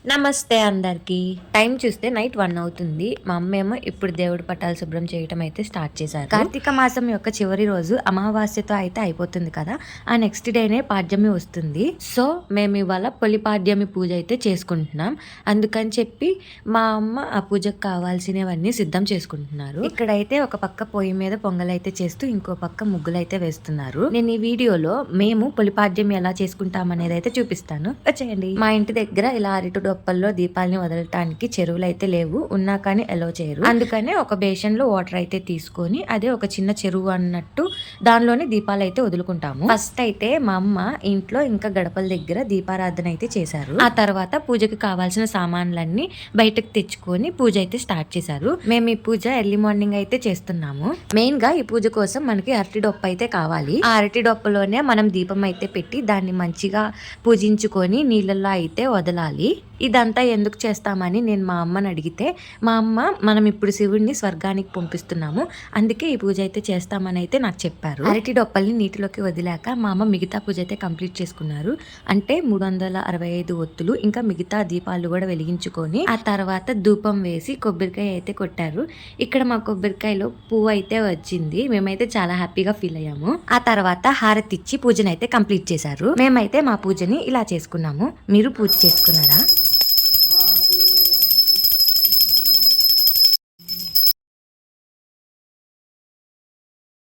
నమస్తే అందరికి. టైం చూస్తే నైట్ 1 అవుతుంది. మా అమ్మ ఏమో ఇప్పుడు దేవుడి పటాలు శుభ్రం చేయడం అయితే స్టార్ట్ చేశారు. కార్తీక మాసం యొక్క చివరి రోజు అమావాస్యతో అయితే అయిపోతుంది కదా, ఆ నెక్స్ట్ డేనే పాడ్యమి వస్తుంది. సో మేము ఇవాళ పొలిపాడ్యమి పూజ అయితే చేసుకుంటున్నాం. అందుకని చెప్పి మా అమ్మ ఆ పూజకు కావాల్సినవన్నీ సిద్ధం చేసుకుంటున్నారు. ఇక్కడైతే ఒక పక్క పొయ్యి మీద పొంగల్ అయితే చేస్తూ ఇంకో పక్క ముగ్గులు అయితే వేస్తున్నారు. నేను ఈ వీడియోలో మేము పొలిపాడ్యమి ఎలా చేసుకుంటాం అనేది అయితే చూపిస్తాను, వచ్చేయండి. మా ఇంటి దగ్గర ఇలా అరటి డొప్పల్లో దీపాలని వదలటానికి చెరువులు అయితే లేవు, ఉన్నా కానీ ఎలో చేయరు. అందుకనే ఒక బేషన్ లో వాటర్ అయితే తీసుకొని అదే ఒక చిన్న చెరువు అన్నట్టు దానిలోనే దీపాలు అయితే వదులుకుంటాము. ఫస్ట్ అయితే మా అమ్మ ఇంట్లో ఇంకా గడపల దగ్గర దీపారాధన అయితే చేశారు. ఆ తర్వాత పూజకి కావాల్సిన సామాన్లన్నీ బయటకు తెచ్చుకొని పూజ అయితే స్టార్ట్ చేశారు. మేము ఈ పూజ ఎర్లీ మార్నింగ్ అయితే చేస్తున్నాము. మెయిన్ గా ఈ పూజ కోసం మనకి అరటి డొప్ప అయితే కావాలి. ఆ అరటి డొప్పలోనే మనం దీపం అయితే పెట్టి దాన్ని మంచిగా పూజించుకొని నీళ్ళల్లో అయితే వదలాలి. ఇదంతా ఎందుకు చేస్తామని నేను మా అమ్మని అడిగితే మా అమ్మ మనం ఇప్పుడు శివుడిని స్వర్గానికి పంపిస్తున్నాము, అందుకే ఈ పూజ అయితే చేస్తామని అయితే నాకు చెప్పారు. అరటి డొప్పల్ని నీటిలోకి వదిలాక మా అమ్మ మిగతా పూజ అయితే కంప్లీట్ చేసుకున్నారు. అంటే 365 ఒత్తులు ఇంకా మిగతా దీపాలు కూడా వెలిగించుకొని ఆ తర్వాత ధూపం వేసి కొబ్బరికాయ అయితే కొట్టారు. ఇక్కడ మా కొబ్బరికాయలో పువ్వు అయితే వచ్చింది. మేమైతే చాలా హ్యాపీగా ఫీల్ అయ్యాము. ఆ తర్వాత హారతి ఇచ్చి పూజను అయితే కంప్లీట్ చేశారు. మేమైతే మా పూజని ఇలా చేసుకున్నాము. మీరు పూజ చేసుకున్నారా?